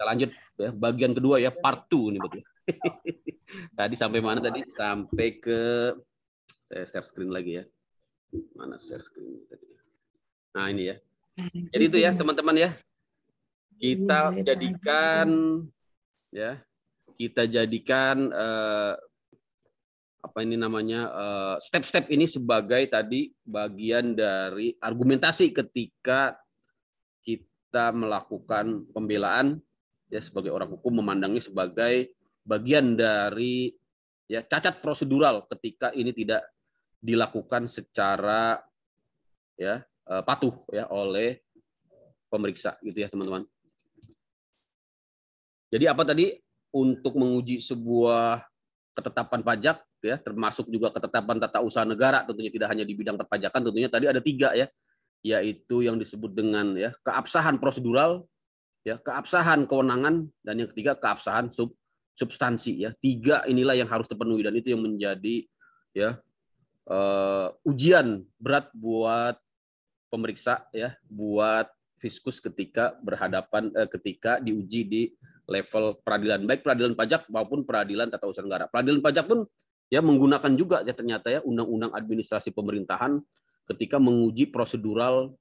Kita lanjut ya, bagian kedua ya, part 2 nih betul. Tadi sampai mana tadi? Sampai ke saya share screen lagi ya. Mana share screen tadi? Nah, ini ya. Jadi itu ya, teman-teman ya. Kita jadikan ya, kita jadikan apa ini namanya step-step ini sebagai tadi bagian dari argumentasi ketika kita melakukan pembelaan ya, sebagai orang hukum memandangnya sebagai bagian dari ya cacat prosedural ketika ini tidak dilakukan secara ya patuh ya oleh pemeriksa gitu ya teman-teman. Jadi apa tadi, untuk menguji sebuah ketetapan pajak ya, termasuk juga ketetapan tata usaha negara, tentunya tidak hanya di bidang perpajakan, tentunya tadi ada 3 ya, yaitu yang disebut dengan ya keabsahan prosedural, ya keabsahan kewenangan, dan yang ketiga keabsahan substansi ya. 3 inilah yang harus terpenuhi, dan itu yang menjadi ya ujian berat buat pemeriksa ya, buat fiskus ketika berhadapan ketika diuji di level peradilan, baik peradilan pajak maupun peradilan tata usaha negara. Peradilan pajak pun ya menggunakan juga ya ternyata ya undang-undang administrasi pemerintahan ketika menguji prosedural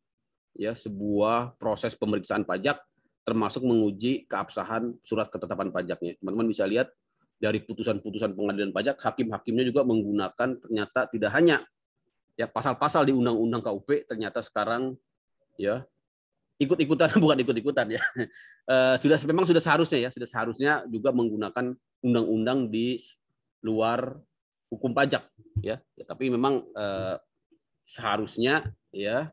ya sebuah proses pemeriksaan pajak, termasuk menguji keabsahan surat ketetapan pajaknya. Teman-teman bisa lihat dari putusan-putusan pengadilan pajak, hakim-hakimnya juga menggunakan ternyata tidak hanya ya pasal-pasal di undang-undang KUP, ternyata sekarang ya ikut-ikutan bukan ikut-ikutan ya. Memang sudah seharusnya juga menggunakan undang-undang di luar hukum pajak ya. Tapi memang seharusnya ya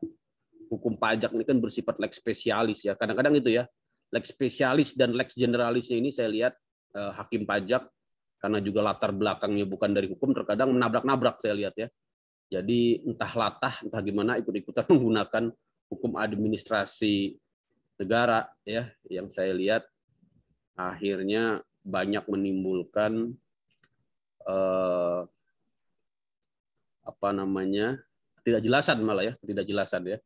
hukum pajak ini kan bersifat lex spesialis ya. Kadang-kadang itu ya, lex spesialis dan lex generalisnya ini saya lihat hakim pajak karena juga latar belakangnya bukan dari hukum, terkadang menabrak-nabrak saya lihat ya. Jadi entah latah, entah gimana ikut-ikutan menggunakan hukum administrasi negara ya, yang saya lihat akhirnya banyak menimbulkan apa namanya ketidakjelasan, malah ya ketidakjelasan ya.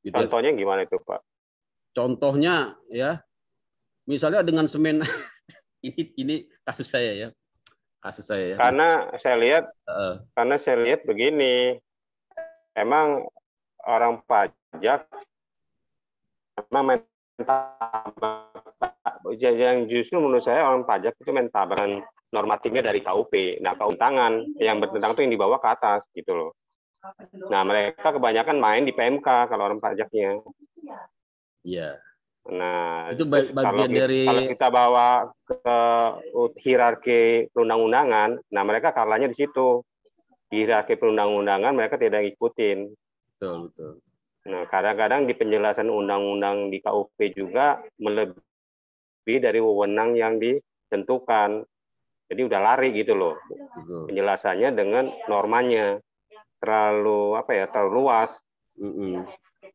Gitu contohnya ya. Gimana itu Pak? Contohnya ya, misalnya dengan semen ini kasus saya ya. Karena saya lihat begini, emang orang pajak memang main tabak. Yang justru menurut saya orang pajak itu main tabakan normatifnya dari KUP. Nah, keuntangan yang bertentangan itu yang dibawa ke atas gitu loh. Nah, mereka kebanyakan main di PMK kalau orang pajaknya. Iya. Nah, itu bagian kalau kita bawa ke hierarki perundang-undangan, nah mereka kalahnya di situ. Di hierarki perundang-undangan mereka tidak ngikutin. Betul. Nah, kadang-kadang di penjelasan undang-undang di KUP juga melebihi dari wewenang yang ditentukan. Jadi udah lari gitu loh. Betul. Penjelasannya dengan normanya terlalu luas.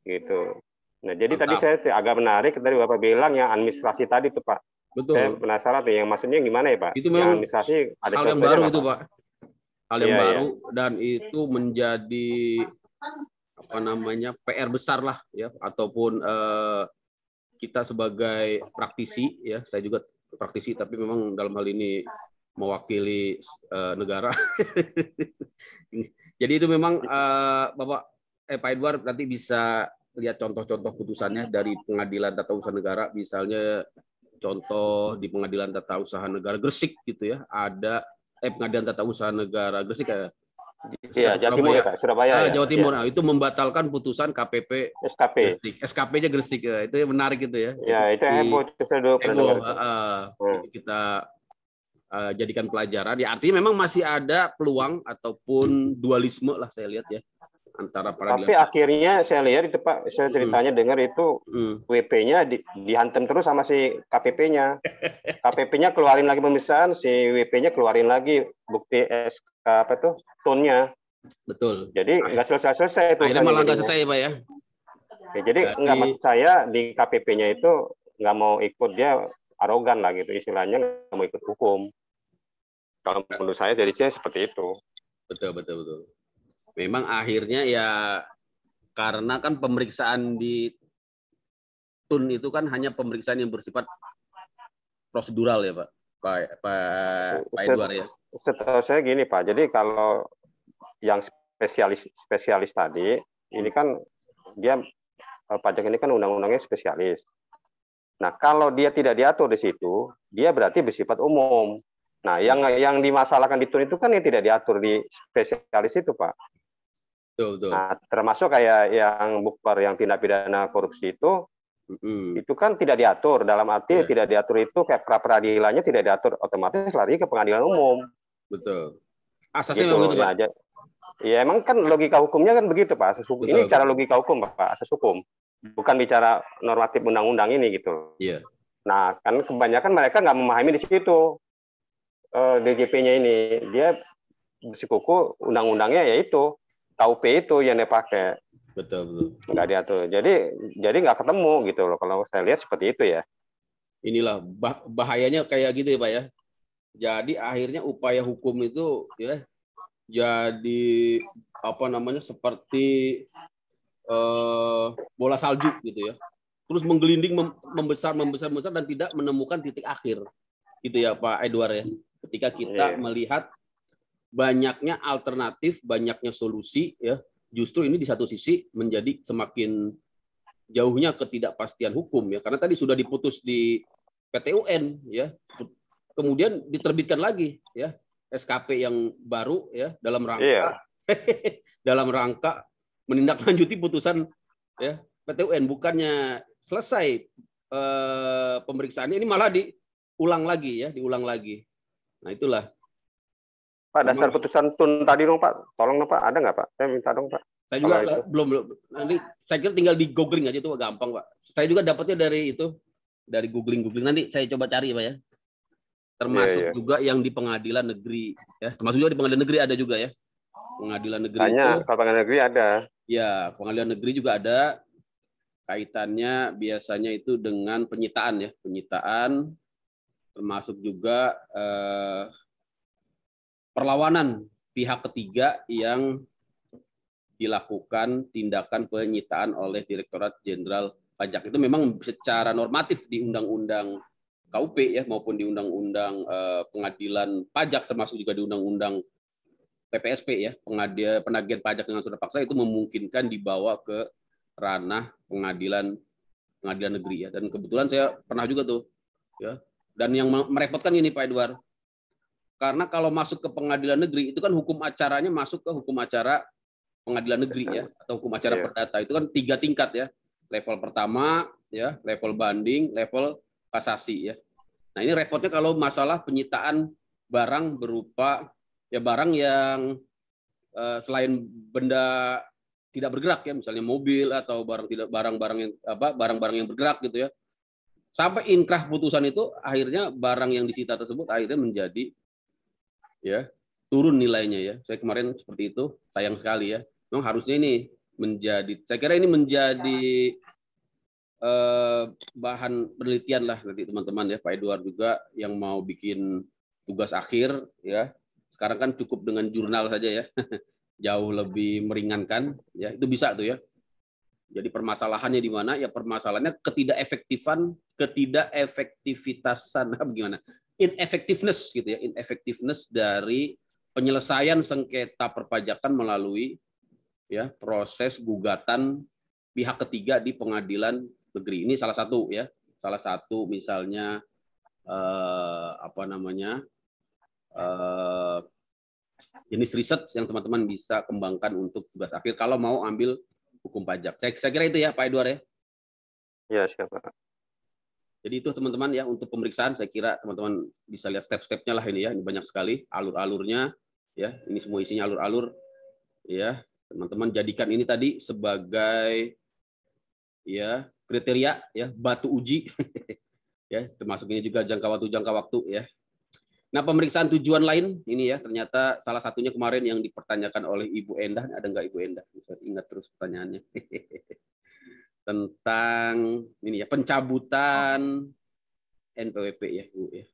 Gitu. Nah, jadi tadi saya agak menarik dari Bapak bilang yang administrasi tadi tuh Pak. Betul. Saya penasaran tuh yang maksudnya gimana ya Pak? Itu memang administrasi ada hal yang baru itu Pak. Hal yang baru iya. Dan itu menjadi apa namanya PR besar lah ya, ataupun kita sebagai praktisi ya, saya juga praktisi tapi memang dalam hal ini mewakili negara. Jadi itu memang Pak Edward nanti bisa lihat contoh-contoh putusannya dari pengadilan tata usaha negara, misalnya contoh di pengadilan tata usaha negara Gresik gitu ya, ada pengadilan tata usaha negara Gresik ya. Iya, Jawa Timur ya Pak, Surabaya ya. Jawa Timur. Nah, itu membatalkan putusan KPP SKP. Gresik. SKP-nya Gresik ya. Itu menarik gitu ya. Ya, itu heboh. Itu kita jadikan pelajaran. Ya, artinya memang masih ada peluang ataupun dualisme lah saya lihat ya antara peradilan. Tapi akhirnya saya lihat itu Pak, saya ceritanya dengar itu WP-nya dihantam terus sama si KPP-nya. KPP-nya keluarin lagi pemeriksaan, si WP-nya keluarin lagi bukti SK tone-nya. Betul. Jadi nggak selesai-selesai itu. Akhirnya malah nggak selesai Pak ya. Jadi nggak, maksud saya di KPP-nya itu nggak mau ikut, dia arogan lah gitu istilahnya, nggak mau ikut hukum. Kalau menurut saya dari saya seperti itu. Betul. Memang akhirnya ya karena kan pemeriksaan di TUN itu kan hanya pemeriksaan yang bersifat prosedural ya Pak Edward ya. Setahu saya gini Pak, jadi kalau yang spesialis tadi ini kan dia pajak ini kan undang-undangnya spesialis. Nah, kalau dia tidak diatur di situ, dia berarti bersifat umum. Nah, yang dimasalahkan di TUN itu kan yang tidak diatur di spesialis itu, Pak. Betul. Nah, termasuk kayak yang bukber, yang tindak pidana korupsi itu kan tidak diatur. Dalam arti tidak diatur itu kayak pra-peradilannya tidak diatur, otomatis lari ke pengadilan umum. Betul. Asasnya gitu. begitu, Pak. Ya, emang kan logika hukumnya kan begitu, Pak. Asas hukum. Ini cara logika hukum, Pak. Asas hukum. Bukan bicara normatif undang-undang ini gitu. Iya. Nah, kan kebanyakan mereka nggak memahami di situ. DJP-nya ini dia bersikuku undang-undangnya yaitu KUP itu yang dia pakai. Betul. Nggak diatur. Jadi nggak ketemu gitu loh. Kalau saya lihat seperti itu ya. Inilah bahayanya kayak gitu ya, Pak ya. Jadi akhirnya upaya hukum itu ya jadi seperti bola salju gitu ya, terus menggelinding membesar dan tidak menemukan titik akhir gitu ya Pak Edward ya. Ketika kita melihat banyaknya alternatif, banyaknya solusi ya, justru ini di satu sisi menjadi semakin jauhnya ketidakpastian hukum ya, karena tadi sudah diputus di PT UN ya, kemudian diterbitkan lagi ya SKP yang baru ya dalam rangka menindaklanjuti putusan ya PT UN, bukannya selesai pemeriksaannya, ini malah diulang lagi. Nah itulah. Pak, dasar putusan TUN tadi dong Pak, tolong dong Pak, ada nggak Pak? Saya minta dong Pak. Saya juga belum. Nanti saya kira tinggal di googling aja itu gampang Pak. Saya juga dapatnya dari googling. Nanti saya coba cari Pak ya. Termasuk juga yang di pengadilan negeri ya. Termasuk juga di pengadilan negeri ada juga ya. Pengadilan negeri kalau pengadilan negeri ada. Ya, pengadilan negeri juga ada. Kaitannya biasanya itu dengan penyitaan ya, termasuk juga perlawanan pihak ketiga yang dilakukan tindakan penyitaan oleh Direktorat Jenderal Pajak. Itu memang secara normatif di Undang-Undang KUP ya maupun di Undang-Undang Pengadilan Pajak, termasuk juga di Undang-Undang PPSP ya, penagihan pajak dengan surat paksa itu memungkinkan dibawa ke ranah pengadilan negeri ya. Dan kebetulan saya pernah juga tuh ya. Dan yang merepotkan ini Pak Edward, karena kalau masuk ke pengadilan negeri itu kan hukum acaranya masuk ke hukum acara pengadilan negeri ya, atau hukum acara perdata. Itu kan 3 tingkat ya. Level pertama ya, level banding, level kasasi ya. Nah, ini repotnya kalau masalah penyitaan barang berupa ya barang yang selain benda tidak bergerak ya, misalnya mobil atau barang-barang yang bergerak gitu ya. Sampai inkrah putusan itu akhirnya barang yang disita tersebut akhirnya menjadi ya turun nilainya ya. Saya kemarin seperti itu, sayang sekali ya. Memang harusnya ini saya kira ini menjadi bahan penelitian lah nanti teman-teman ya, Pak Edward juga yang mau bikin tugas akhir ya. Sekarang kan cukup dengan jurnal saja ya, jauh lebih meringankan ya, itu bisa tuh ya. Jadi permasalahannya di mana? Ya permasalahannya ketidakefektivitasan gimana? Ineffectiveness gitu ya, ineffectiveness dari penyelesaian sengketa perpajakan melalui ya proses gugatan pihak ketiga di pengadilan negeri. Ini salah satu ya, misalnya jenis riset yang teman-teman bisa kembangkan untuk tugas akhir kalau mau ambil hukum pajak. Saya kira itu ya Pak Edward ya. Ya, siapa. Jadi itu teman-teman ya untuk pemeriksaan, saya kira teman-teman bisa lihat step-stepnya lah ini ya. Ini banyak sekali alur-alurnya ya. Ini semua isinya alur-alur ya. Teman-teman jadikan ini tadi sebagai ya kriteria ya batu uji ya, termasuk ini juga jangka waktu ya. Nah, pemeriksaan tujuan lain ini ya, ternyata salah satunya kemarin yang dipertanyakan oleh Ibu Endah. Ada nggak Ibu Endah? Ingat terus pertanyaannya. Tentang ini ya, pencabutan NPWP ya, Bu ya.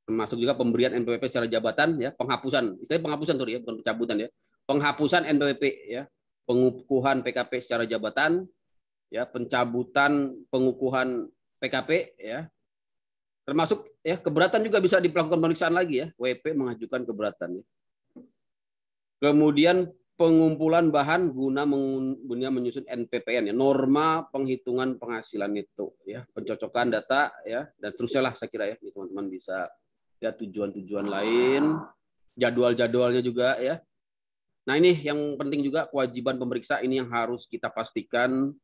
Termasuk juga pemberian NPWP secara jabatan ya, penghapusan. Istilahnya penghapusan tuh ya, bukan pencabutan ya. Penghapusan NPWP ya, pengukuhan PKP secara jabatan ya pencabutan pengukuhan PKP ya. Termasuk ya keberatan juga bisa dilakukan pemeriksaan lagi ya, WP mengajukan keberatan. Ya. Kemudian pengumpulan bahan guna menyusun NPPN ya, norma penghitungan penghasilan itu ya, pencocokan data ya, dan seterusnya lah saya kira ya, teman-teman bisa ya tujuan-tujuan lain, jadwal-jadwalnya juga ya. Nah ini yang penting juga, kewajiban pemeriksa ini yang harus kita pastikan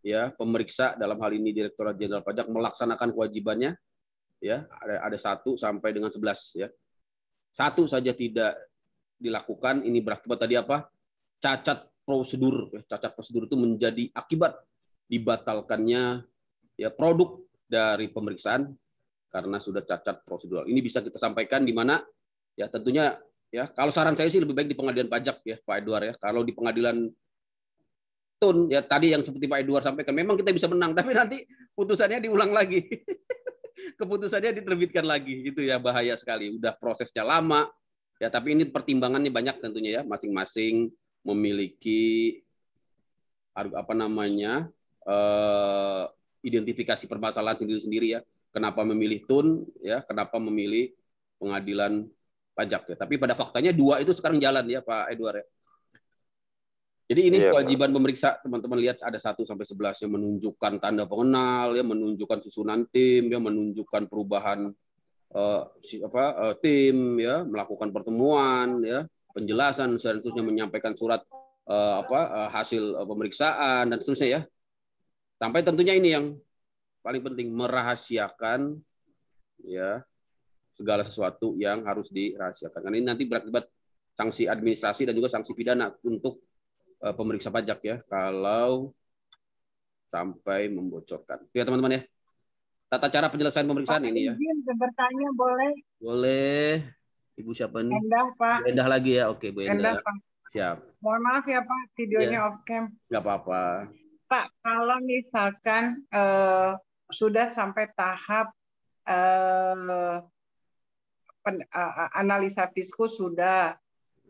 ya, pemeriksa dalam hal ini Direktorat Jenderal Pajak melaksanakan kewajibannya. Ya, ada 1 sampai dengan 11 ya. 1 saja tidak dilakukan, ini berakibat tadi apa? Cacat prosedur. Cacat prosedur itu menjadi akibat dibatalkannya ya produk dari pemeriksaan karena sudah cacat prosedural. Ini bisa kita sampaikan di mana ya tentunya ya, kalau saran saya sih lebih baik di pengadilan pajak ya Pak Edward ya. Kalau di pengadilan tun ya tadi yang seperti Pak Edward sampaikan, memang kita bisa menang, tapi nanti putusannya diulang lagi. Keputusannya diterbitkan lagi, itu ya bahaya sekali. Udah prosesnya lama ya, tapi ini pertimbangannya banyak tentunya ya, masing-masing memiliki apa namanya identifikasi permasalahan sendiri-sendiri ya. Kenapa memilih tun ya, kenapa memilih pengadilan pajak ya. Tapi pada faktanya 2 itu sekarang jalan ya Pak Edward ya. Jadi ini kewajiban pemeriksa, teman-teman lihat ada 1 sampai 11 yang menunjukkan tanda pengenal, ya menunjukkan susunan tim, ya menunjukkan perubahan tim, ya melakukan pertemuan, ya penjelasan, seterusnya menyampaikan surat hasil pemeriksaan dan seterusnya ya. Sampai tentunya ini yang paling penting, merahasiakan ya segala sesuatu yang harus dirahasiakan. Karena ini nanti berakibat sanksi administrasi dan juga sanksi pidana untuk pemeriksa pajak ya, kalau sampai membocorkan. Ya teman-teman ya, tata cara penyelesaian pemeriksaan Pak, ini ya. izin bertanya boleh? Boleh. Ibu siapa nih? Endah Pak. Bu Endah lagi ya, oke Bu Endah. Endah Pak. Siap. Mohon maaf ya Pak, videonya off cam. Nggak apa-apa. Pak, kalau misalkan sudah sampai tahap analisa fiskus sudah,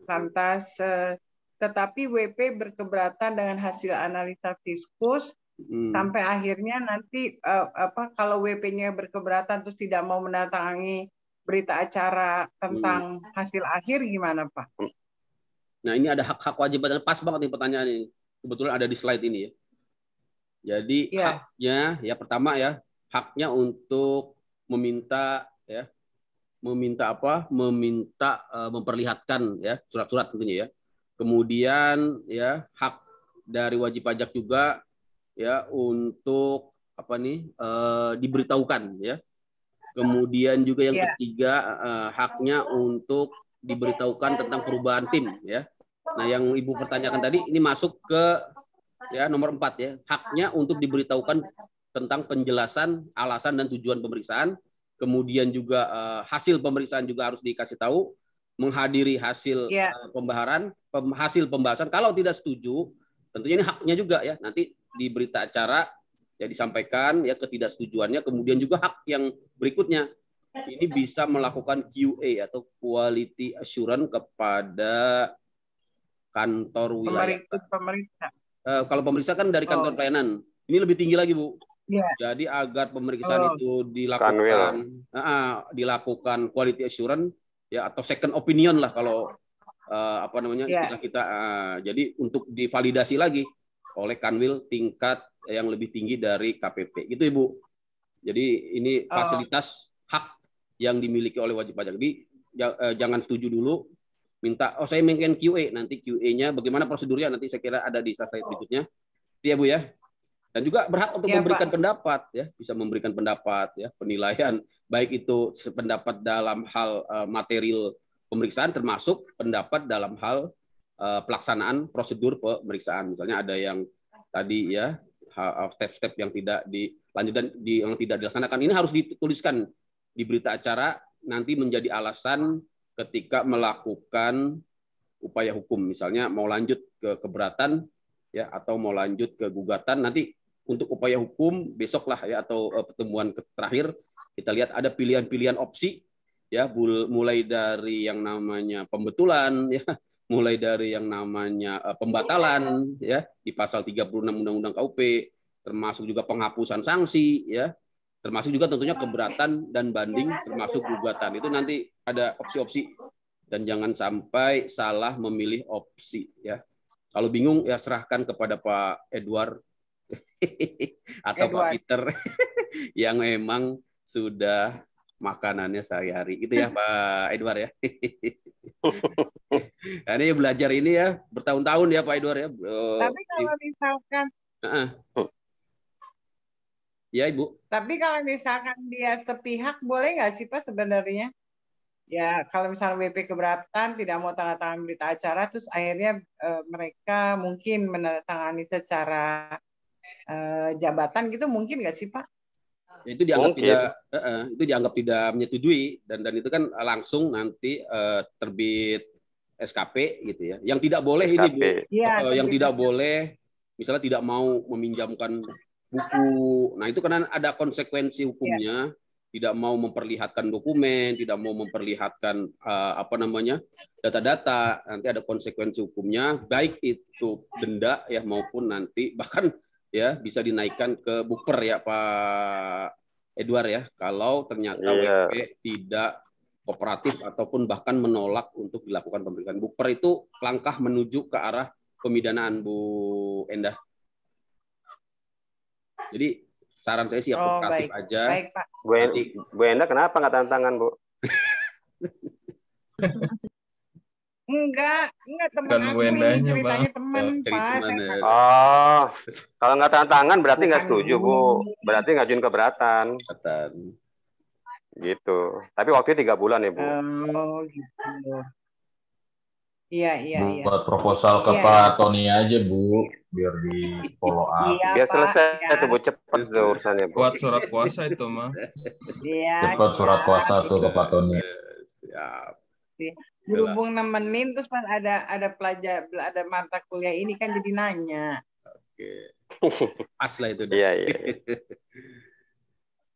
lantas tetapi WP berkeberatan dengan hasil analisa fiskus sampai akhirnya nanti kalau WP-nya berkeberatan terus tidak mau mendatangi berita acara tentang hasil akhir gimana Pak? Nah ini ada hak-hak kewajiban, pas banget nih pertanyaan ini. Kebetulan ada di slide ini ya. Jadi haknya ya, pertama ya, haknya untuk meminta ya, meminta memperlihatkan ya surat-surat tentunya ya. Kemudian ya hak dari wajib pajak juga ya untuk diberitahukan ya. Kemudian juga yang ketiga haknya untuk diberitahukan tentang perubahan tim ya. Nah yang Ibu pertanyakan tadi ini masuk ke ya nomor 4 ya, haknya untuk diberitahukan tentang penjelasan alasan dan tujuan pemeriksaan. Kemudian juga hasil pemeriksaan juga harus dikasih tahu, menghadiri hasil hasil pembahasan. Kalau tidak setuju, tentunya ini haknya juga ya. Nanti di berita acara ya disampaikan ya ketidaksetujuannya. Kemudian juga hak yang berikutnya, ini bisa melakukan QA atau quality assurance kepada kantor wilayah. Kalau pemeriksa kan dari kantor pelayanan, ini lebih tinggi lagi Bu. Jadi agar pemeriksaan itu dilakukan quality assurance ya, atau second opinion lah kalau istilah kita. Jadi untuk divalidasi lagi oleh Kanwil tingkat yang lebih tinggi dari KPP. Gitu Ibu. Jadi ini fasilitas hak yang dimiliki oleh wajib pajak. Jadi jangan setuju dulu, minta saya ingin QA, nanti QA-nya bagaimana prosedurnya nanti saya kira ada di slide berikutnya. Itu ya Bu ya. Dan juga berhak untuk memberikan pendapat ya, bisa memberikan pendapat ya, penilaian baik itu pendapat dalam hal material pemeriksaan termasuk pendapat dalam hal pelaksanaan prosedur pemeriksaan. Misalnya ada yang tadi ya step-step yang tidak dilanjutkan, yang tidak dilaksanakan, ini harus dituliskan di berita acara, nanti menjadi alasan ketika melakukan upaya hukum, misalnya mau lanjut ke keberatan ya atau mau lanjut ke gugatan. Nanti untuk upaya hukum besok lah ya, atau pertemuan terakhir kita lihat ada pilihan-pilihan opsi ya, mulai dari yang namanya pembetulan ya, mulai dari yang namanya pembatalan ya di pasal 36 Undang-Undang KUP, termasuk juga penghapusan sanksi, ya, termasuk juga tentunya keberatan dan banding, termasuk gugatan. Itu nanti ada opsi-opsi, dan jangan sampai salah memilih opsi, ya. Kalau bingung ya serahkan kepada Pak Edward atau Pak Peter yang memang sudah makanannya sehari-hari. Itu ya Pak Edward ya. Nah, ini belajar ini ya bertahun-tahun ya Pak Edward ya. Tapi kalau misalkan ya Ibu. Tapi kalau misalkan dia sepihak boleh nggak sih Pak sebenarnya? Ya kalau misalnya WP keberatan tidak mau tanda tangan berita acara, terus akhirnya mereka mungkin menandatangani secara jabatan gitu, mungkin nggak sih Pak? Ya, itu dianggap tidak menyetujui, dan itu kan langsung nanti terbit SKP gitu ya. Yang tidak boleh SKP. Ini Bu, yang tidak boleh misalnya tidak mau meminjamkan buku. Nah itu karena ada konsekuensi hukumnya. Tidak mau memperlihatkan dokumen, tidak mau memperlihatkan data-data, nanti ada konsekuensi hukumnya, baik itu denda ya maupun nanti bahkan ya bisa dinaikkan ke bukper ya Pak Edward ya, kalau ternyata WP tidak kooperatif ataupun bahkan menolak untuk dilakukan pemberian. Bukper itu langkah menuju ke arah pemidanaan Bu Endah. Jadi saran saya sih ya kooperatif aja. Baik, Pak. Bu Endah kenapa nggak tanda tangan, Bu? Enggak teman aku ini ceritanya teman, Pak. Kalau nggak tanda tangan berarti nggak setuju, Bu. Berarti ngajuin keberatan. Gitu. Tapi waktunya 3 bulan ya, Bu. Oh, gitu. Iya. Buat proposal ke Pak Tony aja, Bu, biar di follow up. Biar selesai itu, Bu, cepat tuh urusannya, Bu. Buat surat kuasa itu mah. Cepat surat kuasa tuh ke Pak Tony. Siap. Berhubung nemenin terus pas ada mata kuliah ini kan jadi nanya. Oke. Pas lah itu. Iya.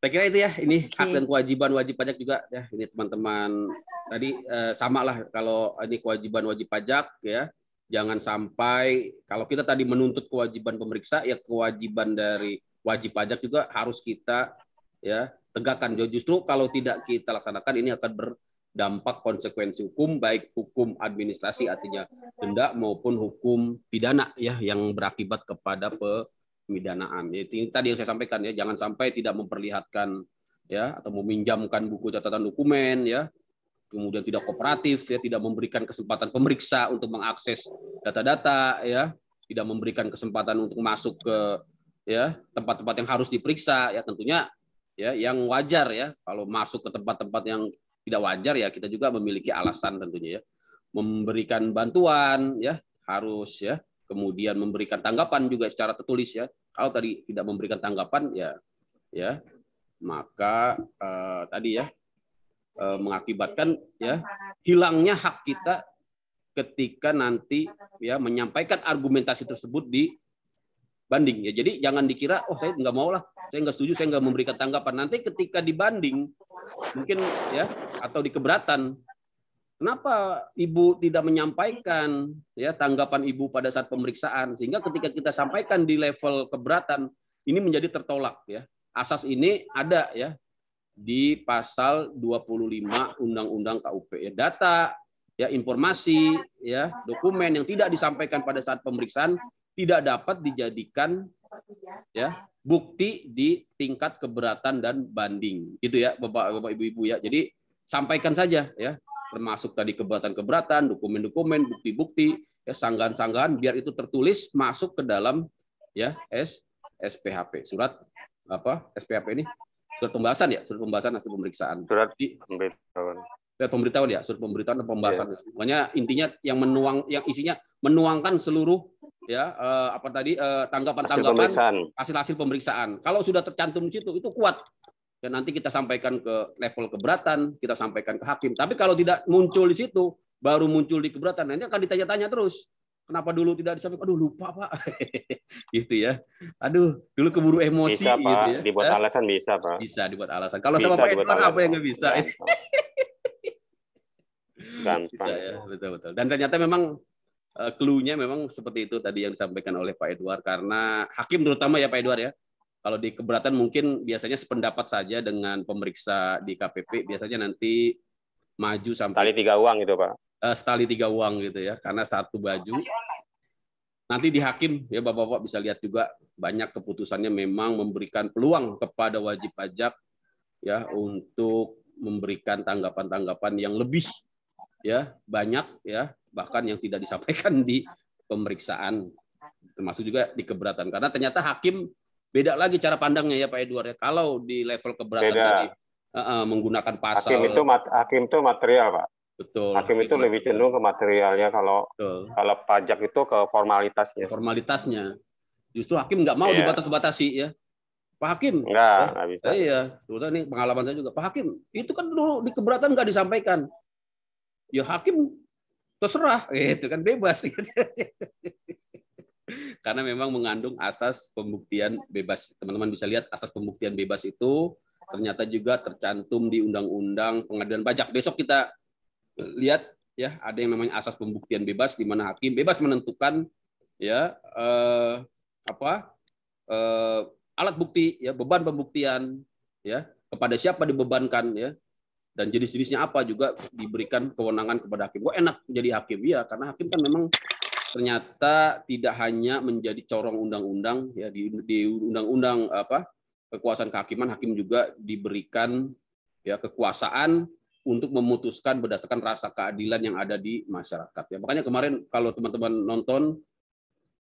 Saya kira itu ya, ini hak dan kewajiban wajib pajak juga ya. Ini teman-teman tadi sama lah kalau ini kewajiban wajib pajak ya. Jangan sampai kalau kita tadi menuntut kewajiban pemeriksa ya kewajiban dari wajib pajak juga harus kita ya tegakkan. Justru kalau tidak kita laksanakan ini akan berdampak konsekuensi hukum, baik hukum administrasi artinya denda maupun hukum pidana ya yang berakibat kepada pemidanaan. Ini tadi yang saya sampaikan ya, jangan sampai tidak memperlihatkan ya atau meminjamkan buku catatan dokumen ya, kemudian tidak kooperatif ya, tidak memberikan kesempatan pemeriksa untuk mengakses data-data ya, tidak memberikan kesempatan untuk masuk ke ya tempat-tempat yang harus diperiksa ya, tentunya ya yang wajar ya. Kalau masuk ke tempat-tempat yang tidak wajar ya kita juga memiliki alasan tentunya ya. Memberikan bantuan ya harus ya, kemudian memberikan tanggapan juga secara tertulis ya. Kalau tadi tidak memberikan tanggapan ya maka tadi ya mengakibatkan ya hilangnya hak kita ketika nanti ya menyampaikan argumentasi tersebut di banding ya. Jadi jangan dikira saya nggak mau lah, saya nggak setuju, saya nggak memberikan tanggapan. Nanti ketika dibanding mungkin ya atau di keberatan, kenapa Ibu tidak menyampaikan ya tanggapan Ibu pada saat pemeriksaan, sehingga ketika kita sampaikan di level keberatan ini menjadi tertolak ya. Asas ini ada ya di pasal 25 Undang-Undang KUP ya. Data ya, informasi ya, dokumen yang tidak disampaikan pada saat pemeriksaan tidak dapat dijadikan ya bukti di tingkat keberatan dan banding. Gitu ya Bapak Ibu-ibu ya. Jadi sampaikan saja ya, termasuk tadi keberatan-keberatan, dokumen-dokumen, bukti-bukti, ya sanggahan-sanggahan, biar itu tertulis masuk ke dalam ya SPHP. Surat apa? SPHP ini surat pembahasan ya, surat pembahasan hasil pemeriksaan. Surat pemberitahuan. Pemberitahuan ya, surat pemberitahuan dan pembahasan. Yeah. Makanya intinya yang isinya menuangkan seluruh ya tanggapan-tanggapan hasil-hasil pemeriksaan. Kalau sudah tercantum di situ itu kuat. Dan nanti kita sampaikan ke level keberatan, kita sampaikan ke hakim. Tapi kalau tidak muncul di situ, baru muncul di keberatan, nanti akan ditanya-tanya terus. Kenapa dulu tidak disampaikan? Aduh lupa Pak. Gitu ya. Aduh, dulu keburu emosi. Bisa Pak, gitu ya. dibuat alasan bisa Pak. Bisa dibuat alasan. Kalau sama Pak Edward apa yang nggak bisa? Gampang. Bisa ya, betul-betul. Dan ternyata memang clue-nya memang seperti itu tadi yang disampaikan oleh Pak Edward, karena hakim terutama ya Pak Edward ya. Kalau di keberatan mungkin biasanya sependapat saja dengan pemeriksa di KPP, biasanya nanti maju sampai Tali 3 uang itu Pak. Setali 3 uang gitu ya, karena satu baju. Nanti di hakim ya Bapak-bapak bisa lihat juga banyak keputusannya memang memberikan peluang kepada wajib pajak ya untuk memberikan tanggapan-tanggapan yang lebih ya banyak ya, bahkan yang tidak disampaikan di pemeriksaan, termasuk juga di keberatan, karena ternyata hakim beda lagi cara pandangnya ya Pak Edward ya. Kalau di level keberatan tadi menggunakan pasal hakim itu material Pak. Betul. Hakim itu lebih cenderung ke materialnya, kalau pajak itu ke formalitasnya. Formalitasnya. Justru hakim nggak mau dibatas-batasi ya. Pak Hakim. Nggak bisa. Iya, sebetulnya ini pengalaman saya juga. Pak Hakim, itu kan dulu di keberatan nggak disampaikan. Ya hakim terserah, itu kan bebas. Karena memang mengandung asas pembuktian bebas. Teman-teman bisa lihat asas pembuktian bebas itu ternyata juga tercantum di Undang-Undang Pengadilan Pajak. Besok kita lihat ya, ada yang namanya asas pembuktian bebas, di mana hakim bebas menentukan ya alat bukti ya, beban pembuktian ya, kepada siapa dibebankan ya, dan jenis-jenisnya apa juga diberikan kewenangan kepada hakim. Wah, enak jadi hakim ya, karena hakim kan memang ternyata tidak hanya menjadi corong undang-undang ya, di undang-undang kekuasaan kehakiman, hakim juga diberikan ya kekuasaan untuk memutuskan berdasarkan rasa keadilan yang ada di masyarakat. Ya, makanya kemarin kalau teman-teman nonton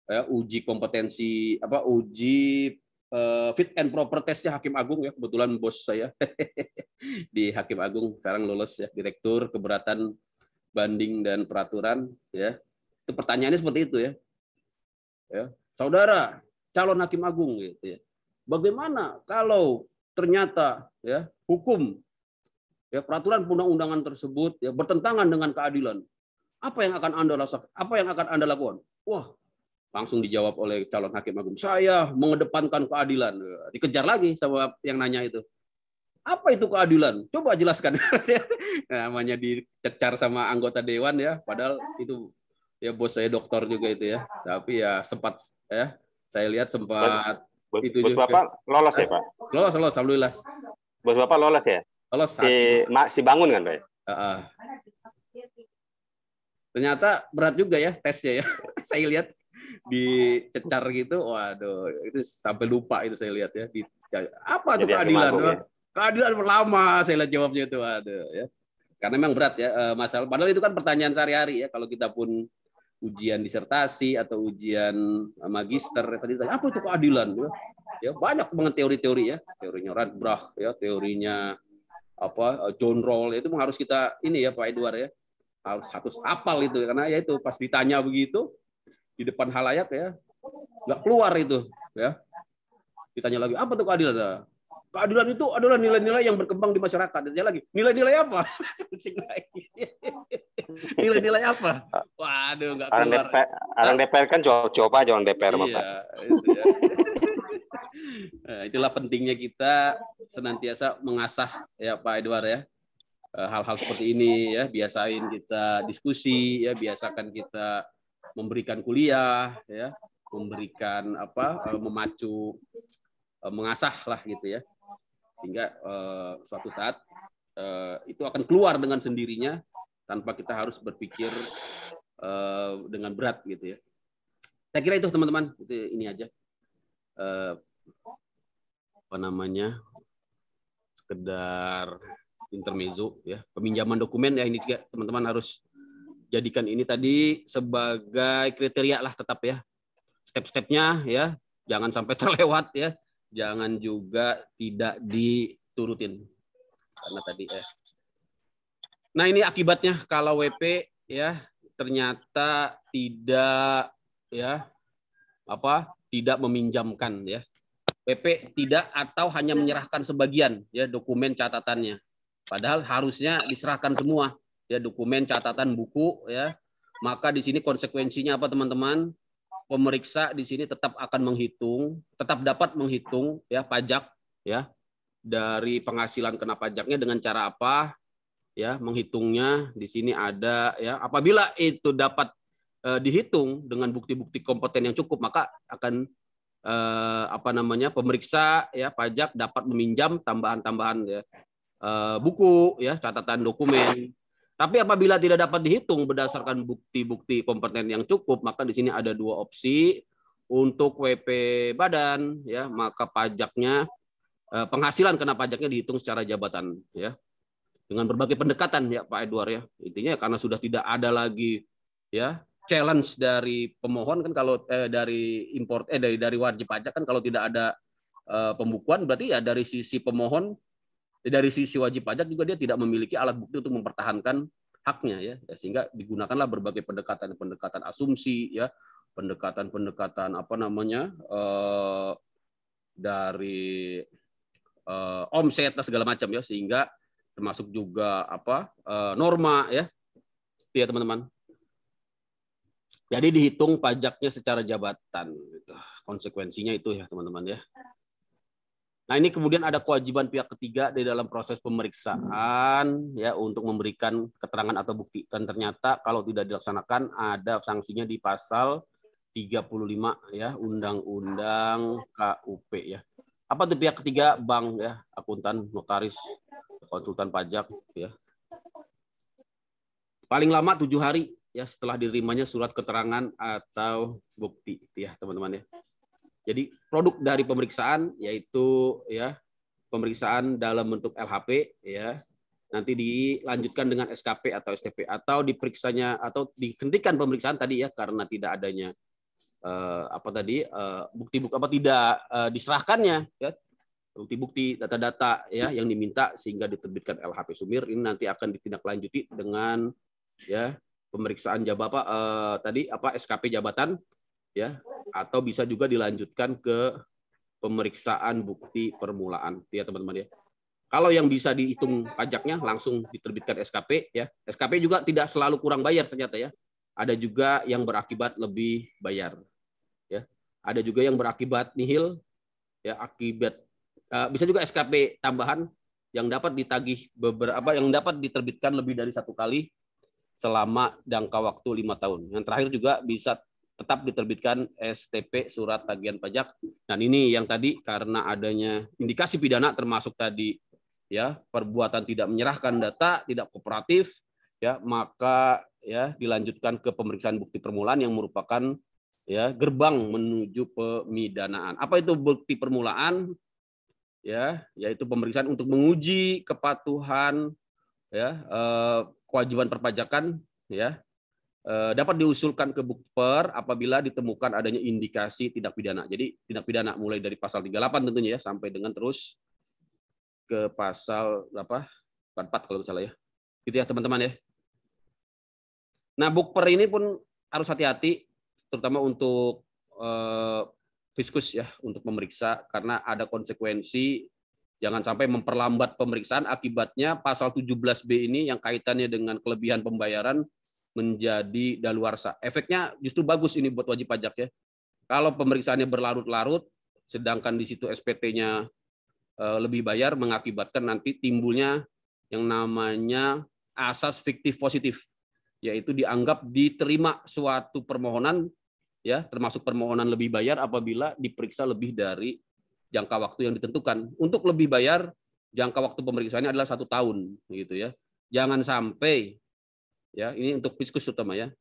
ya, uji kompetensi uji fit and proper testnya Hakim Agung ya, kebetulan bos saya di Hakim Agung sekarang lulus ya, Direktur Keberatan Banding dan Peraturan ya. Itu pertanyaannya seperti itu ya. Ya, saudara calon Hakim Agung gitu ya. Bagaimana kalau ternyata ya hukum ya peraturan perundang-undangan tersebut ya bertentangan dengan keadilan? Apa yang akan Anda rasakan? Apa yang akan Anda lakukan? Wah, langsung dijawab oleh calon hakim agung, saya mengedepankan keadilan. Dikejar lagi sama yang nanya itu. Apa itu keadilan? Coba jelaskan. Namanya dicecar sama anggota dewan ya, padahal itu ya bos saya dokter juga itu ya. Tapi ya sempat ya, saya lihat sempat itu bos juga. Bapak lolos ya, Pak? Lolos, alhamdulillah. Bos Bapak lolos ya? Lolos. Si Bangun kan, Pak? Ternyata berat juga ya tesnya ya. Saya lihat dicecar gitu, waduh, itu sampai lupa itu saya lihat ya. Apa tuh keadilan? Ya? Keadilan lama saya lihat jawabnya itu, waduh ya. Karena memang berat ya masalah. Padahal itu kan pertanyaan sehari-hari ya. Kalau kita pun ujian disertasi atau ujian magister tadi apa itu keadilan? Ya banyak banget teori-teori ya. Teorinya Radbruch ya, teorinya John Rawls, itu harus kita ini ya Pak Edward ya, harus hafal itu, karena ya itu pas ditanya begitu di depan halayak ya nggak keluar itu ya, ditanya lagi apa tuh keadilan? Keadilan itu adalah nilai-nilai yang berkembang di masyarakat. Dia lagi nilai-nilai apa? Nilai-nilai apa? Waduh, nggak keluar. Orang DPR kan coba aja orang DPR. Iya, itu ya. Nah, itulah pentingnya kita senantiasa mengasah ya Pak Edward ya, hal-hal seperti ini ya, biasain kita diskusi ya, biasakan kita memberikan kuliah ya, memberikan memacu, mengasah lah gitu ya, sehingga suatu saat itu akan keluar dengan sendirinya tanpa kita harus berpikir dengan berat gitu ya. Saya kira itu teman-teman, itu ini aja sekedar intermezzo ya, peminjaman dokumen ya, ini juga teman-teman harus jadikan ini tadi sebagai kriteria lah tetap ya, step-stepnya ya, jangan sampai terlewat ya, jangan juga tidak diturutin karena tadi ya. Nah ini akibatnya kalau WP ya ternyata tidak ya tidak meminjamkan ya. WP tidak atau hanya menyerahkan sebagian ya dokumen catatannya. Padahal harusnya diserahkan semua ya, dokumen catatan buku ya. Maka di sini konsekuensinya apa teman-teman? Pemeriksa di sini tetap akan menghitung, tetap dapat menghitung ya pajak ya dari penghasilan kena pajaknya dengan cara apa? Ya, menghitungnya di sini ada ya, apabila itu dapat dihitung dengan bukti-bukti kompeten yang cukup, maka akan pemeriksa ya pajak dapat meminjam tambahan-tambahan ya, buku ya, catatan dokumen. Tapi apabila tidak dapat dihitung berdasarkan bukti-bukti kompeten yang cukup, maka di sini ada dua opsi. Untuk WP badan ya, maka pajaknya penghasilan kena pajaknya dihitung secara jabatan ya. Dengan berbagai pendekatan ya Pak Edward ya. Intinya karena sudah tidak ada lagi ya challenge dari pemohon kan, kalau dari import dari wajib pajak kan, kalau tidak ada pembukuan berarti ya dari sisi pemohon, dari sisi wajib pajak juga dia tidak memiliki alat bukti untuk mempertahankan haknya ya. Sehingga digunakanlah berbagai pendekatan asumsi ya, pendekatan dari omset dan segala macam ya, sehingga termasuk juga norma ya teman-teman. Jadi dihitung pajaknya secara jabatan gitu. Konsekuensinya itu ya teman-teman ya. Nah, ini kemudian ada kewajiban pihak ketiga di dalam proses pemeriksaan ya untuk memberikan keterangan atau bukti, dan ternyata kalau tidak dilaksanakan ada sanksinya di pasal 35 ya Undang-Undang KUP ya. Apa tuh pihak ketiga? Bank ya, akuntan, notaris, konsultan pajak ya. Paling lama 7 hari ya setelah diterimanya surat keterangan atau bukti ya teman-teman ya. Jadi produk dari pemeriksaan yaitu ya pemeriksaan dalam bentuk LHP ya, nanti dilanjutkan dengan SKP atau STP, atau diperiksanya atau dihentikan pemeriksaan tadi ya karena tidak adanya bukti-bukti tidak diserahkannya ya bukti-bukti data-data ya yang diminta, sehingga diterbitkan LHP Sumir. Ini nanti akan ditindaklanjuti dengan ya pemeriksaan SKP jabatan ya, atau bisa juga dilanjutkan ke pemeriksaan bukti permulaan ya teman-teman ya. Kalau yang bisa dihitung pajaknya langsung diterbitkan SKP ya. SKP juga tidak selalu kurang bayar ternyata ya. Ada juga yang berakibat lebih bayar ya. Ada juga yang berakibat nihil ya, bisa juga SKP tambahan yang dapat ditagih yang dapat diterbitkan lebih dari 1 kali selama jangka waktu 5 tahun. Yang terakhir juga bisa tetap diterbitkan STP surat tagihan pajak. Dan ini yang tadi karena adanya indikasi pidana termasuk tadi ya perbuatan tidak menyerahkan data, tidak kooperatif ya, maka ya dilanjutkan ke pemeriksaan bukti permulaan yang merupakan ya gerbang menuju pemidanaan. Apa itu bukti permulaan? Ya, yaitu pemeriksaan untuk menguji kepatuhan ya kewajiban perpajakan ya, dapat diusulkan ke Bukper apabila ditemukan adanya indikasi tindak pidana. Jadi tindak pidana mulai dari pasal 38 tentunya ya sampai dengan terus ke pasal 4 kalau tidak salah ya. Gitu ya teman-teman ya. Nah, Bukper ini pun harus hati-hati terutama untuk Fiskus ya untuk memeriksa, karena ada konsekuensi jangan sampai memperlambat pemeriksaan, akibatnya pasal 17B ini yang kaitannya dengan kelebihan pembayaran menjadi daluarsa. Efeknya justru bagus ini buat wajib pajak ya. Kalau pemeriksaannya berlarut-larut, sedangkan di situ SPT-nya lebih bayar, mengakibatkan nanti timbulnya yang namanya asas fiktif positif, yaitu dianggap diterima suatu permohonan ya, termasuk permohonan lebih bayar apabila diperiksa lebih dari jangka waktu yang ditentukan. Untuk lebih bayar, jangka waktu pemeriksaannya adalah 1 tahun, gitu ya. Jangan sampai ya, ini untuk Fiskus terutama ya,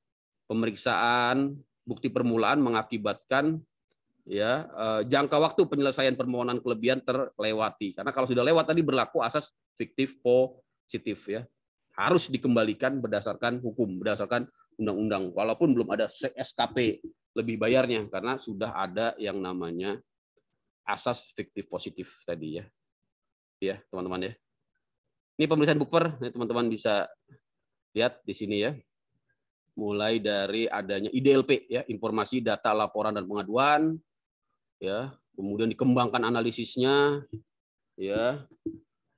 pemeriksaan bukti permulaan mengakibatkan ya jangka waktu penyelesaian permohonan kelebihan terlewati. Karena kalau sudah lewat tadi berlaku asas fiktif positif ya, harus dikembalikan berdasarkan hukum, berdasarkan undang-undang, walaupun belum ada SKP lebih bayarnya, karena sudah ada yang namanya asas fiktif positif tadi ya. Ya, teman-teman ya. Ini pemeriksaan Bukper, teman-teman bisa lihat di sini ya. Mulai dari adanya IDLP ya, informasi data laporan dan pengaduan ya, kemudian dikembangkan analisisnya ya.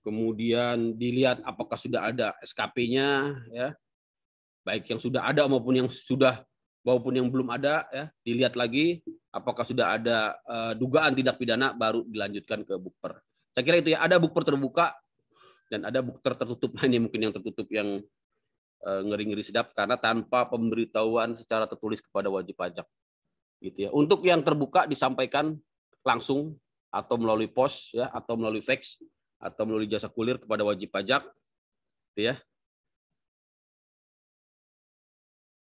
Kemudian dilihat apakah sudah ada SKP-nya ya. Baik yang sudah ada maupun yang belum ada ya, dilihat lagi apakah sudah ada dugaan tindak pidana, baru dilanjutkan ke Bukper. Saya kira itu ya, ada Bukper terbuka dan ada Bukper tertutup. Nah, ini mungkin yang tertutup yang ngeri-ngeri sedap karena tanpa pemberitahuan secara tertulis kepada wajib pajak. Gitu ya. Untuk yang terbuka disampaikan langsung atau melalui pos ya, atau melalui fax atau melalui jasa kurir kepada wajib pajak. Gitu ya.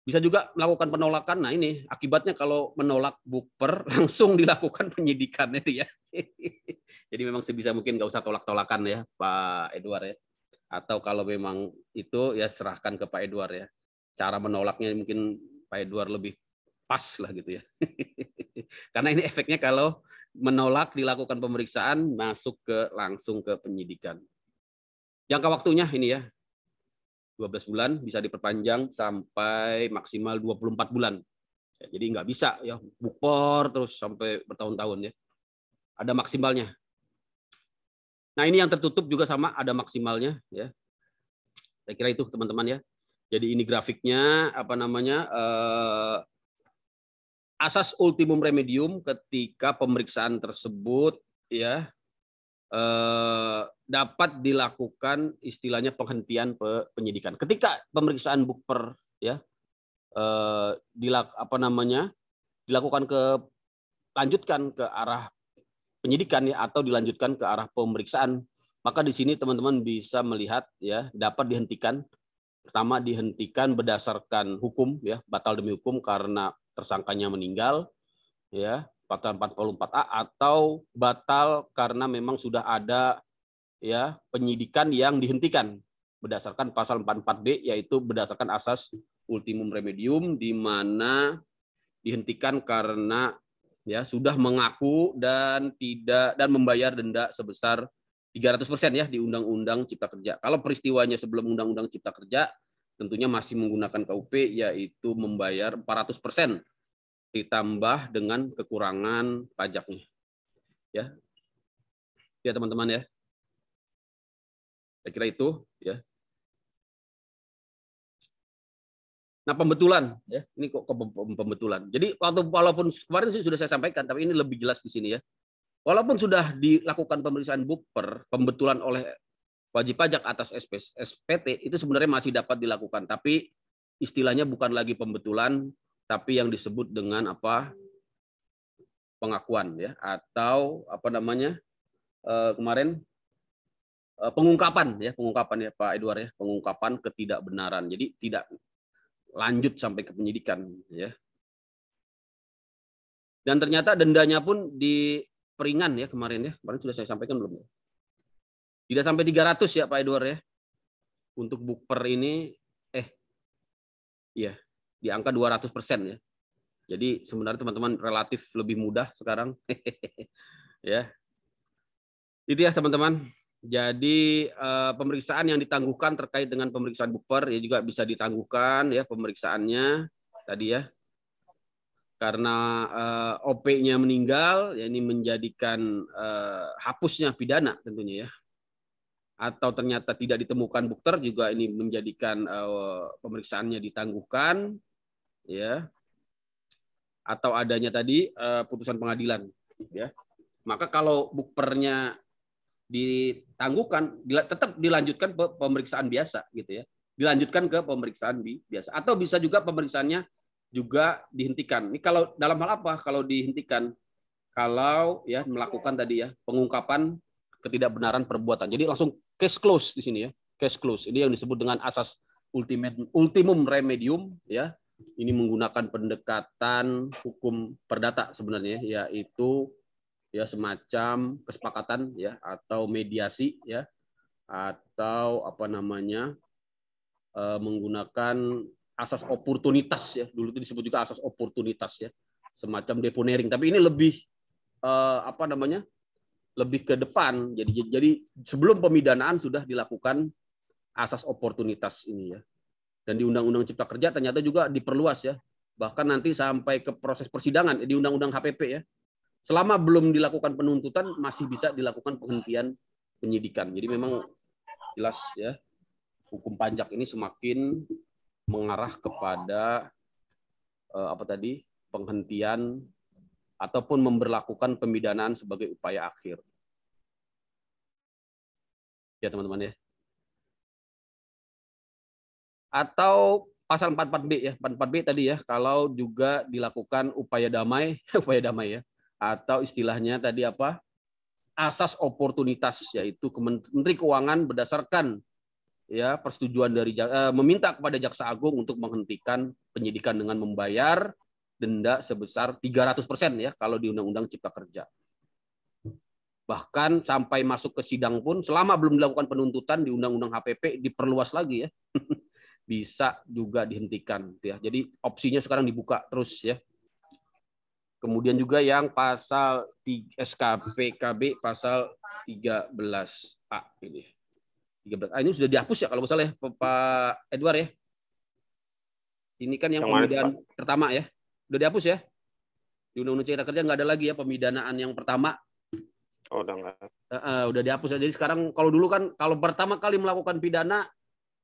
Bisa juga melakukan penolakan. Nah ini akibatnya kalau menolak bukper langsung dilakukan penyidikan itu ya. Jadi memang sebisa mungkin nggak usah tolak-tolakan ya Pak Edward ya. Atau kalau memang itu ya serahkan ke Pak Edward ya. Cara menolaknya mungkin Pak Edward lebih pas lah gitu ya. Karena ini efeknya kalau menolak dilakukan pemeriksaan masuk langsung ke penyidikan. Jangka waktunya ini ya. 12 bulan bisa diperpanjang sampai maksimal 24 bulan. Ya, jadi nggak bisa ya bukper terus sampai bertahun-tahun ya. Ada maksimalnya. Nah ini yang tertutup juga sama ada maksimalnya ya. Saya kira itu teman-teman ya. Jadi ini grafiknya apa namanya asas ultimum remedium ketika pemeriksaan tersebut ya dapat dilakukan istilahnya penghentian penyidikan. Ketika pemeriksaan bukper ya dilakukan lanjutkan ke arah penyidikan ya atau dilanjutkan ke arah pemeriksaan, maka di sini teman-teman bisa melihat ya dapat dihentikan. Pertama dihentikan berdasarkan hukum ya, batal demi hukum karena tersangkanya meninggal ya. Pasal 44A atau batal karena memang sudah ada ya penyidikan yang dihentikan berdasarkan pasal 44B yaitu berdasarkan asas ultimum remedium di mana dihentikan karena ya sudah mengaku dan membayar denda sebesar 300% ya di Undang-Undang Cipta Kerja. Kalau peristiwanya sebelum Undang-Undang Cipta Kerja tentunya masih menggunakan KUP yaitu membayar 400% ditambah dengan kekurangan pajaknya. Ya. Ya teman-teman ya. Saya kira itu ya. Nah, pembetulan ya. Ini kok pembetulan. Jadi walaupun kemarin sih sudah saya sampaikan tapi ini lebih jelas di sini ya. Walaupun sudah dilakukan pemeriksaan bukper, pembetulan oleh wajib pajak atas SPT itu sebenarnya masih dapat dilakukan, tapi istilahnya bukan lagi pembetulan tapi yang disebut dengan apa pengakuan ya atau apa namanya kemarin pengungkapan ya Pak Edward ya pengungkapan ketidakbenaran jadi tidak lanjut sampai ke penyidikan ya dan ternyata dendanya pun diperingan ya kemarin sudah saya sampaikan belum ya tidak sampai 300 ya Pak Edward ya untuk bukper ini iya di angka 200% ya. Jadi sebenarnya teman-teman relatif lebih mudah sekarang. Ya. Itu ya teman-teman. Jadi pemeriksaan yang ditangguhkan terkait dengan pemeriksaan bukper ya juga bisa ditangguhkan ya pemeriksaannya tadi ya. Karena OP-nya meninggal ya ini menjadikan hapusnya pidana tentunya ya. Atau ternyata tidak ditemukan bukter juga ini menjadikan pemeriksaannya ditangguhkan ya atau adanya tadi putusan pengadilan ya maka kalau bukpernya ditangguhkan tetap dilanjutkan pemeriksaan biasa gitu ya dilanjutkan ke pemeriksaan biasa atau bisa juga pemeriksaannya juga dihentikan ini kalau dalam hal apa kalau dihentikan kalau ya melakukan tadi ya pengungkapan ketidakbenaran perbuatan jadi langsung case close di sini ya case close ini yang disebut dengan asas ultimum remedium ya ini menggunakan pendekatan hukum perdata sebenarnya yaitu ya semacam kesepakatan ya atau mediasi ya atau apa namanya menggunakan asas oportunitas ya dulu itu disebut juga asas oportunitas ya semacam deponering tapi ini lebih apa namanya lebih ke depan jadi sebelum pemidanaan sudah dilakukan asas oportunitas ini ya dan di Undang-Undang Cipta Kerja ternyata juga diperluas ya bahkan nanti sampai ke proses persidangan di Undang-Undang HPP ya selama belum dilakukan penuntutan masih bisa dilakukan penghentian penyidikan jadi memang jelas ya hukum pajak ini semakin mengarah kepada apa tadi penghentian ataupun memberlakukan pemidanaan sebagai upaya akhir ya teman-teman ya Atau pasal 44B ya, 44B tadi ya, kalau juga dilakukan upaya damai, upaya damai ya, atau istilahnya tadi apa? Asas oportunitas, yaitu Menteri Keuangan berdasarkan ya persetujuan dari meminta kepada Jaksa Agung untuk menghentikan penyidikan dengan membayar denda sebesar 300% ya kalau di Undang-Undang Cipta Kerja. Bahkan sampai masuk ke sidang pun selama belum dilakukan penuntutan di Undang-Undang HPP diperluas lagi ya. Bisa juga dihentikan ya. Jadi opsinya sekarang dibuka terus ya. Kemudian juga yang pasal SKPKB pasal 13A ini. 13A ini sudah dihapus ya kalau nggak salah ya Pak Edward ya. Ini kan yang pemidanaan pertama ya. Sudah dihapus ya. Di Undang-Undang Cipta Kerja nggak ada lagi ya pemidanaan yang pertama. Oh, udah dihapus. Jadi sekarang kalau dulu kan kalau pertama kali melakukan pidana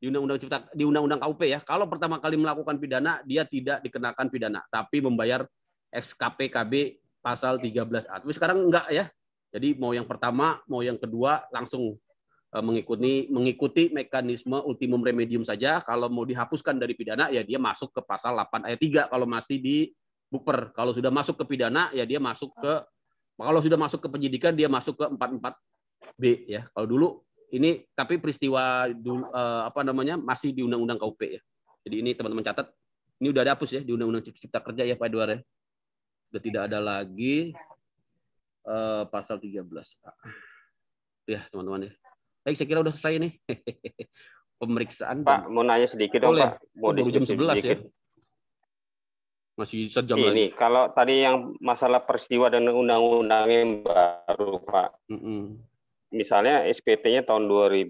di Undang-Undang KUP ya, kalau pertama kali melakukan pidana dia tidak dikenakan pidana, tapi membayar SKPKB pasal 13A. Tapi sekarang enggak ya. Jadi mau yang pertama, mau yang kedua langsung mengikuti mekanisme ultimum remedium saja. Kalau mau dihapuskan dari pidana ya dia masuk ke pasal 8 ayat 3 kalau masih di buper. Kalau sudah masuk ke pidana ya dia masuk ke, kalau sudah masuk ke penyidikan dia masuk ke 44B ya. Kalau dulu ini tapi peristiwa masih di Undang-Undang KUP ya. Jadi ini teman-teman catat, ini udah dihapus ya di Undang-Undang Cipta Kerja ya Pak Edward ya. Sudah tidak ada lagi pasal 13. Ya teman-teman ya. Baik, saya kira udah selesai nih. Pemeriksaan. Pak, mau nanya sedikit dong Pak. Mau baru jam 11 sedikit. ya. Masih sejam ini, lagi. Kalau tadi yang masalah peristiwa dan undang-undang yang baru Pak. Misalnya SPT-nya tahun 2000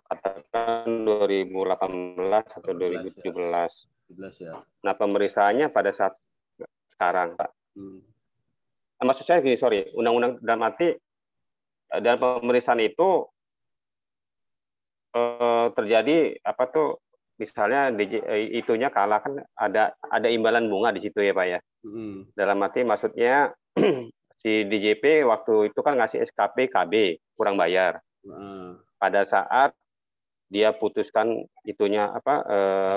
katakan 2018 atau 2017. Ya. Nah, pemeriksaannya pada saat sekarang, Pak. Maksud saya gini, sorry, undang-undang dalam arti dan pemeriksaan itu terjadi apa tuh? Misalnya itunya kalah kan ada imbalan bunga di situ ya, Pak ya. Dalam arti maksudnya si DJP waktu itu kan ngasih SKP KB kurang bayar. Pada saat dia putuskan itunya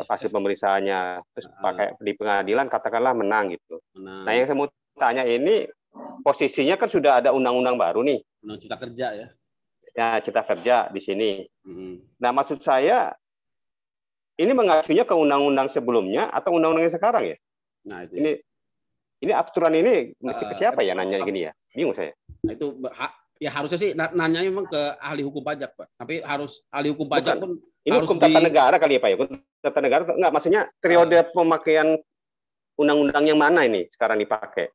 hasil pemeriksaannya terus pakai di pengadilan katakanlah menang gitu. Nah, yang saya mau tanya ini posisinya kan sudah ada undang-undang baru nih. Undang Cipta Kerja ya. Ya, Cipta Kerja di sini. Nah, maksud saya ini mengacunya ke undang-undang sebelumnya atau undang-undang yang sekarang ya? Nah, itu ini aturan ini mesti ke siapa ya nanya gini ya? Bingung saya. Nah, itu ya harusnya sih nanya memang ke ahli hukum pajak, Pak. Tapi harus ahli hukum pajak pun ini hukum tata negara kali ya, Pak ya? Hukum tata negara enggak, maksudnya periode pemakaian undang-undang yang mana ini sekarang dipakai?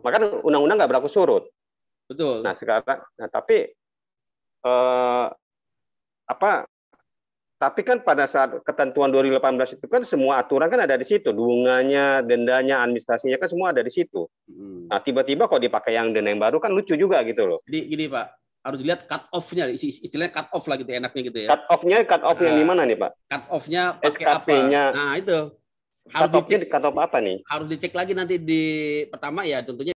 Maka undang-undang nggak berlaku surut. Betul. Nah, sekarang tapi tapi kan pada saat ketentuan 2018 itu kan semua aturan kan ada di situ, bunganya, dendanya, administrasinya kan semua ada di situ. Nah, tiba-tiba kalau dipakai yang denda yang baru kan lucu juga gitu loh. Jadi gini Pak, harus dilihat cut off-nya, istilahnya cut off lah gitu enaknya gitu ya. Cut off yang di mana nih Pak? Cut off-nya pakai SKP-nya. Nah itu. Cut off-nya cut off apa nih? Harus dicek lagi nanti di pertama ya tentunya